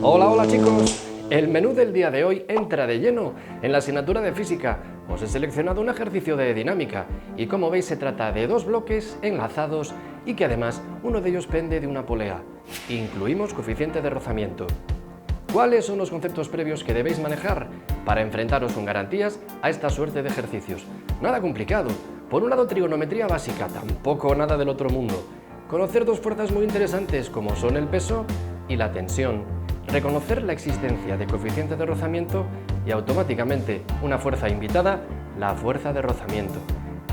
Hola, hola chicos. El menú del día de hoy entra de lleno en la asignatura de física. Os he seleccionado un ejercicio de dinámica y como veis se trata de dos bloques enlazados y que además uno de ellos pende de una polea. Incluimos coeficiente de rozamiento. ¿Cuáles son los conceptos previos que debéis manejar para enfrentaros con garantías a esta suerte de ejercicios? Nada complicado. Por un lado, trigonometría básica, tampoco nada del otro mundo. Conocer dos fuerzas muy interesantes como son el peso y la tensión. Reconocer la existencia de coeficiente de rozamiento y automáticamente una fuerza invitada, la fuerza de rozamiento.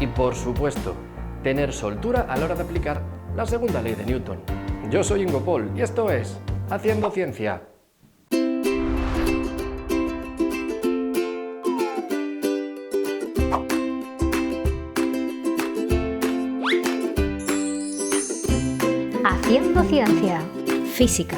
Y por supuesto, tener soltura a la hora de aplicar la segunda ley de Newton. Yo soy Ingo Pol y esto es Haciendo Ciencia. Haciendo Ciencia. Física.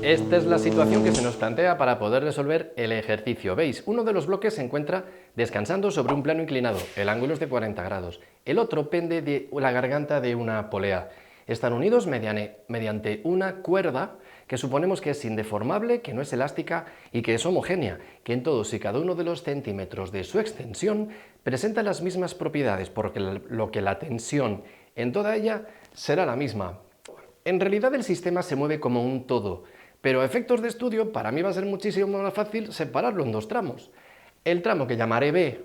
Esta es la situación que se nos plantea para poder resolver el ejercicio. ¿Veis? Uno de los bloques se encuentra descansando sobre un plano inclinado, el ángulo es de 40 grados. El otro pende de la garganta de una polea. Están unidos mediante una cuerda que suponemos que es indeformable, que no es elástica y que es homogénea, que en todos y cada uno de los centímetros de su extensión presenta las mismas propiedades, porque lo que la tensión en toda ella será la misma. En realidad el sistema se mueve como un todo, pero a efectos de estudio para mí va a ser muchísimo más fácil separarlo en dos tramos. El tramo que llamaré B,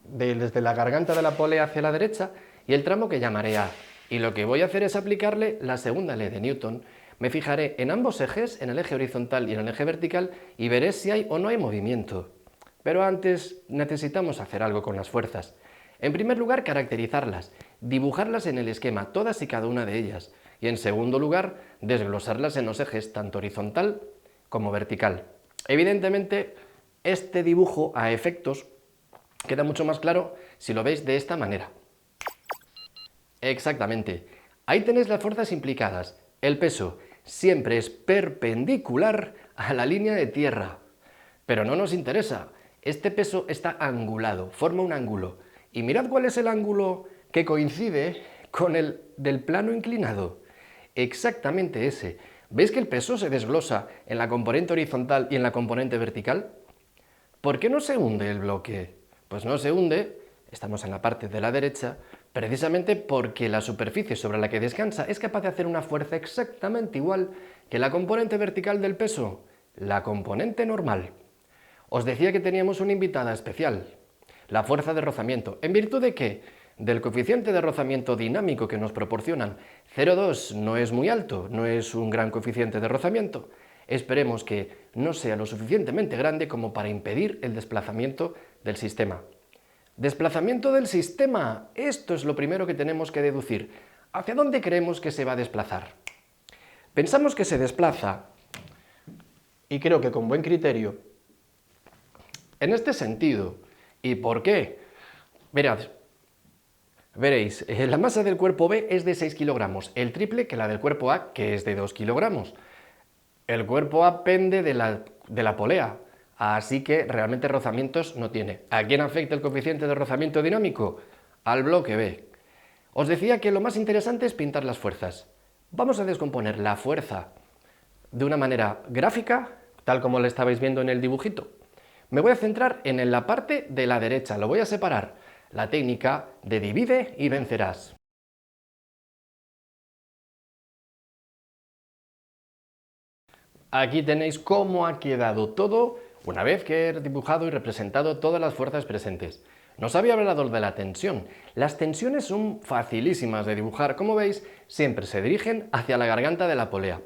desde la garganta de la polea hacia la derecha, y el tramo que llamaré A. Y lo que voy a hacer es aplicarle la segunda ley de Newton. Me fijaré en ambos ejes, en el eje horizontal y en el eje vertical, y veré si hay o no hay movimiento. Pero antes necesitamos hacer algo con las fuerzas. En primer lugar, caracterizarlas, dibujarlas en el esquema, todas y cada una de ellas. Y en segundo lugar, desglosarlas en los ejes tanto horizontal como vertical. Evidentemente, este dibujo a efectos queda mucho más claro si lo veis de esta manera. Exactamente. Ahí tenéis las fuerzas implicadas. El peso siempre es perpendicular a la línea de tierra. Pero no nos interesa. Este peso está angulado, forma un ángulo. Y mirad cuál es el ángulo que coincide con el del plano inclinado. Exactamente ese. ¿Veis que el peso se desglosa en la componente horizontal y en la componente vertical? ¿Por qué no se hunde el bloque? Pues no se hunde, estamos en la parte de la derecha, precisamente porque la superficie sobre la que descansa es capaz de hacer una fuerza exactamente igual que la componente vertical del peso, la componente normal. Os decía que teníamos una invitada especial, la fuerza de rozamiento. ¿En virtud de qué? Del coeficiente de rozamiento dinámico que nos proporcionan. 0,2 no es muy alto, no es un gran coeficiente de rozamiento. Esperemos que no sea lo suficientemente grande como para impedir el desplazamiento del sistema. Desplazamiento del sistema. Esto es lo primero que tenemos que deducir. ¿Hacia dónde creemos que se va a desplazar? Pensamos que se desplaza, y creo que con buen criterio, en este sentido. ¿Y por qué? Mirad, veréis, la masa del cuerpo B es de 6 kilogramos, el triple que la del cuerpo A, que es de 2 kilogramos. El cuerpo A pende de la polea, así que realmente rozamientos no tiene. ¿A quién afecta el coeficiente de rozamiento dinámico? Al bloque B. Os decía que lo más interesante es pintar las fuerzas. Vamos a descomponer la fuerza de una manera gráfica, tal como lo estabais viendo en el dibujito. Me voy a centrar en la parte de la derecha, lo voy a separar. La técnica de divide y vencerás. Aquí tenéis cómo ha quedado todo una vez que he dibujado y representado todas las fuerzas presentes. No os había hablado de la tensión. Las tensiones son facilísimas de dibujar. Como veis, siempre se dirigen hacia la garganta de la polea.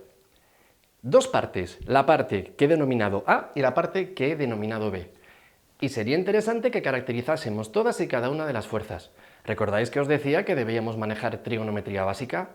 Dos partes, la parte que he denominado A y la parte que he denominado B. Y sería interesante que caracterizásemos todas y cada una de las fuerzas. ¿Recordáis que os decía que debíamos manejar trigonometría básica?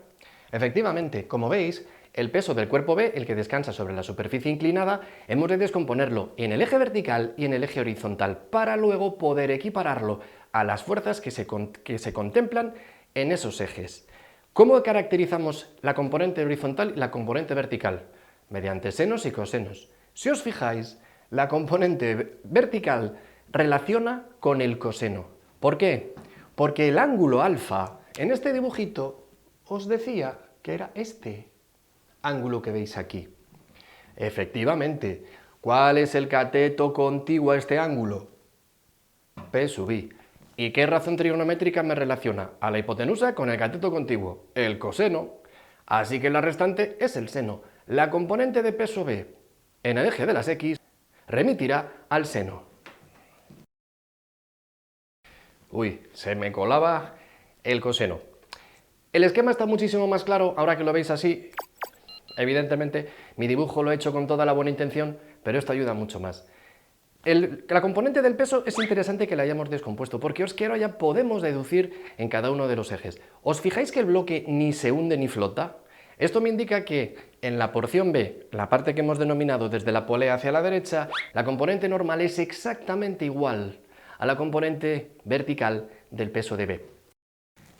Efectivamente, como veis, el peso del cuerpo B, el que descansa sobre la superficie inclinada, hemos de descomponerlo en el eje vertical y en el eje horizontal para luego poder equipararlo a las fuerzas que se contemplan en esos ejes. ¿Cómo caracterizamos la componente horizontal y la componente vertical? Mediante senos y cosenos. Si os fijáis, la componente vertical relaciona con el coseno. ¿Por qué? Porque el ángulo alfa en este dibujito os decía que era este ángulo que veis aquí. Efectivamente. ¿Cuál es el cateto contiguo a este ángulo? P sub i. ¿Y qué razón trigonométrica me relaciona a la hipotenusa con el cateto contiguo? El coseno. Así que la restante es el seno. La componente de P sub b en el eje de las X remitirá al seno. Uy, se me colaba el coseno. El esquema está muchísimo más claro ahora que lo veis así. Evidentemente, mi dibujo lo he hecho con toda la buena intención, pero esto ayuda mucho más. La componente del peso es interesante que la hayamos descompuesto, porque os quiero ya podemos deducir en cada uno de los ejes. ¿Os fijáis que el bloque ni se hunde ni flota? Esto me indica que en la porción B, la parte que hemos denominado desde la polea hacia la derecha, la componente normal es exactamente igual a la componente vertical del peso de B.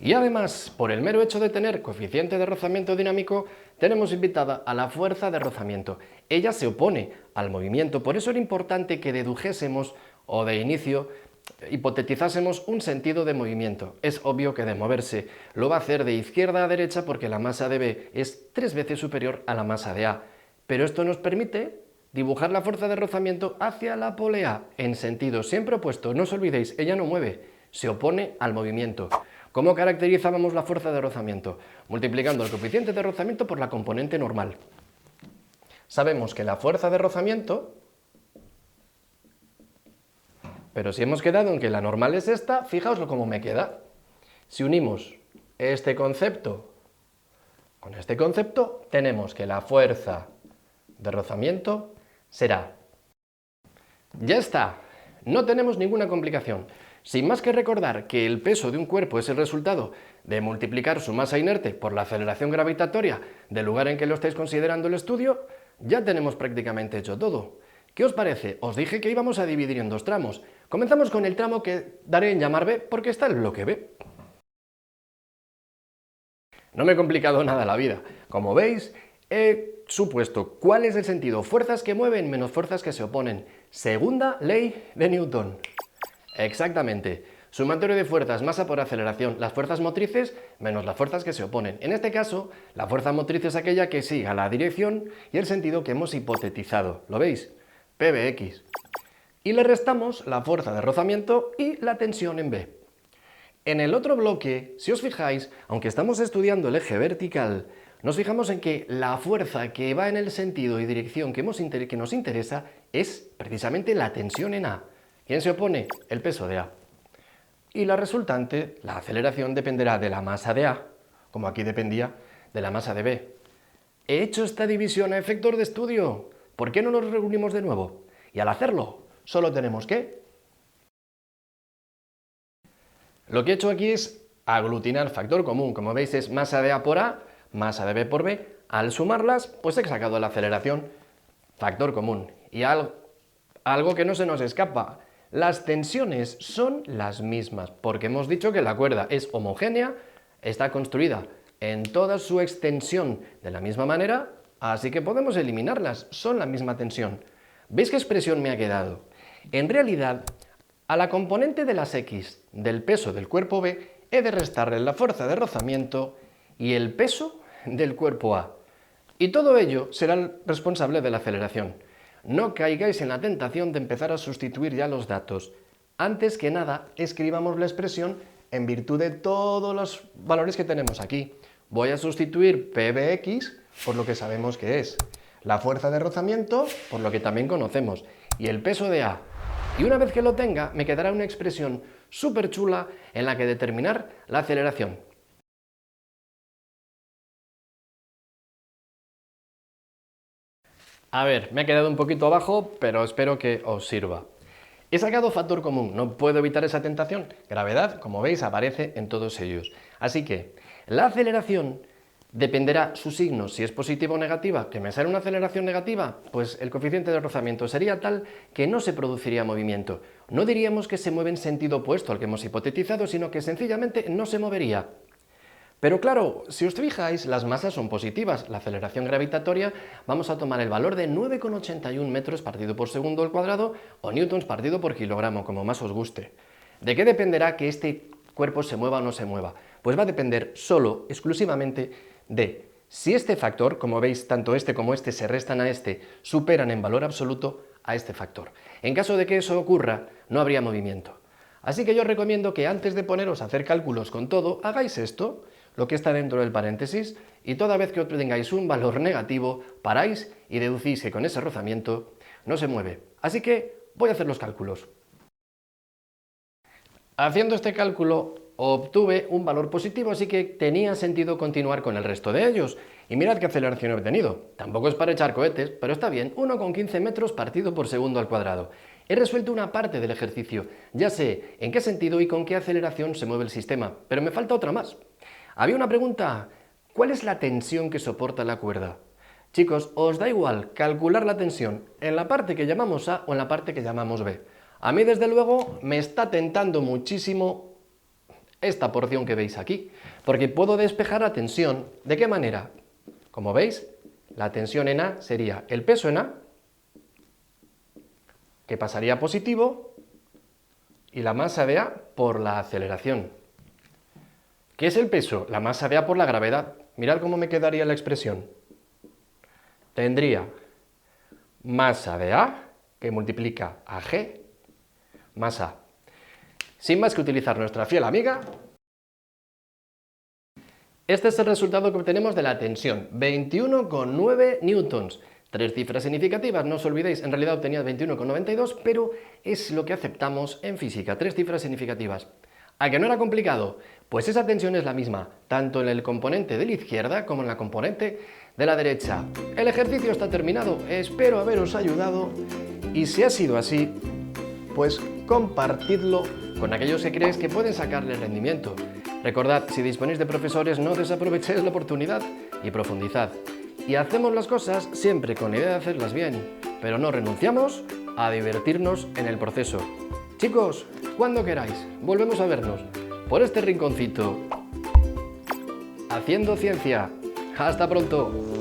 Y además, por el mero hecho de tener coeficiente de rozamiento dinámico, tenemos invitada a la fuerza de rozamiento. Ella se opone al movimiento, por eso era importante que dedujésemos o de inicio hipotetizásemos un sentido de movimiento. Es obvio que de moverse lo va a hacer de izquierda a derecha porque la masa de B es 3 veces superior a la masa de A. Pero esto nos permite dibujar la fuerza de rozamiento hacia la polea en sentido siempre opuesto. No os olvidéis, ella no mueve, se opone al movimiento. ¿Cómo caracterizábamos la fuerza de rozamiento? Multiplicando el coeficiente de rozamiento por la componente normal. Sabemos que la fuerza de rozamiento, pero si hemos quedado en que la normal es esta, fijaos cómo me queda. Si unimos este concepto con este concepto, tenemos que la fuerza de rozamiento será. Ya está, no tenemos ninguna complicación. Sin más que recordar que el peso de un cuerpo es el resultado de multiplicar su masa inerte por la aceleración gravitatoria del lugar en que lo estáis considerando el estudio, ya tenemos prácticamente hecho todo. ¿Qué os parece? Os dije que íbamos a dividir en dos tramos. Comenzamos con el tramo que daré en llamar B porque está el bloque B. No me he complicado nada la vida. Como veis, he supuesto cuál es el sentido fuerzas que mueven menos fuerzas que se oponen. Segunda ley de Newton. Exactamente. Sumatorio de fuerzas, masa por aceleración, las fuerzas motrices menos las fuerzas que se oponen. En este caso, la fuerza motriz es aquella que siga la dirección y el sentido que hemos hipotetizado. ¿Lo veis? PBX. Y le restamos la fuerza de rozamiento y la tensión en B. En el otro bloque, si os fijáis, aunque estamos estudiando el eje vertical, nos fijamos en que la fuerza que va en el sentido y dirección que nos interesa es precisamente la tensión en A. ¿Quién se opone? El peso de A. Y la resultante, la aceleración, dependerá de la masa de A, como aquí dependía de la masa de B. He hecho esta división a efectos de estudio. ¿Por qué no nos reunimos de nuevo? Y al hacerlo, solo tenemos que... Lo que he hecho aquí es aglutinar factor común. Como veis es masa de A por A, masa de B por B. Al sumarlas, pues he sacado la aceleración, factor común. Y algo que no se nos escapa. Las tensiones son las mismas, porque hemos dicho que la cuerda es homogénea, está construida en toda su extensión de la misma manera, así que podemos eliminarlas, son la misma tensión. ¿Veis qué expresión me ha quedado? En realidad, a la componente de las X del peso del cuerpo B he de restarle la fuerza de rozamiento y el peso del cuerpo A. Y todo ello será el responsable de la aceleración. No caigáis en la tentación de empezar a sustituir ya los datos. Antes que nada, escribamos la expresión en virtud de todos los valores que tenemos aquí. Voy a sustituir PBX por lo que sabemos que es. La fuerza de rozamiento, por lo que también conocemos. Y el peso de A. Y una vez que lo tenga, me quedará una expresión súper chula en la que determinar la aceleración. A ver, me ha quedado un poquito abajo, pero espero que os sirva. He sacado factor común, no puedo evitar esa tentación. Gravedad, como veis, aparece en todos ellos. Así que la aceleración dependerá su signo, si es positiva o negativa. ¿Que me sale una aceleración negativa? Pues el coeficiente de rozamiento sería tal que no se produciría movimiento. No diríamos que se mueve en sentido opuesto al que hemos hipotetizado, sino que sencillamente no se movería. Pero claro, si os fijáis, las masas son positivas. La aceleración gravitatoria, vamos a tomar el valor de 9,81 metros partido por segundo al cuadrado o newtons partido por kilogramo, como más os guste. ¿De qué dependerá que este cuerpo se mueva o no se mueva? Pues va a depender solo, exclusivamente, de Si este factor, como veis, tanto este como este se restan a este, superan en valor absoluto a este factor. En caso de que eso ocurra, no habría movimiento. Así que yo os recomiendo que antes de poneros a hacer cálculos con todo, hagáis esto, lo que está dentro del paréntesis, y toda vez que obtengáis un valor negativo, paráis y deducís que con ese rozamiento no se mueve. Así que voy a hacer los cálculos. Haciendo este cálculo obtuve un valor positivo, así que tenía sentido continuar con el resto de ellos. Y mirad qué aceleración he obtenido. Tampoco es para echar cohetes, pero está bien, 1,15 metros partido por segundo al cuadrado. He resuelto una parte del ejercicio, ya sé en qué sentido y con qué aceleración se mueve el sistema, pero me falta otra más. Había una pregunta, ¿cuál es la tensión que soporta la cuerda? Chicos, os da igual calcular la tensión en la parte que llamamos A o en la parte que llamamos B. A mí, desde luego, me está tentando muchísimo esta porción que veis aquí, porque puedo despejar la tensión. ¿De qué manera? Como veis, la tensión en A sería el peso en A, que pasaría a positivo, y la masa de A por la aceleración. ¿Qué es el peso? La masa de A por la gravedad. Mirad cómo me quedaría la expresión. Tendría masa de A, que multiplica a G, más A. Sin más que utilizar nuestra fiel amiga, este es el resultado que obtenemos de la tensión, 21,9 newtons. Tres cifras significativas, no os olvidéis, en realidad obtenía 21,92, pero es lo que aceptamos en física, tres cifras significativas. ¿A que no era complicado? Pues esa tensión es la misma, tanto en el componente de la izquierda como en la componente de la derecha. El ejercicio está terminado, espero haberos ayudado, y si ha sido así, pues compartidlo con aquellos que creéis que pueden sacarle rendimiento. Recordad, si disponéis de profesores, no desaprovechéis la oportunidad y profundizad. Y hacemos las cosas siempre con la idea de hacerlas bien, pero no renunciamos a divertirnos en el proceso. Chicos, cuando queráis, volvemos a vernos por este rinconcito. Haciendo ciencia. ¡Hasta pronto!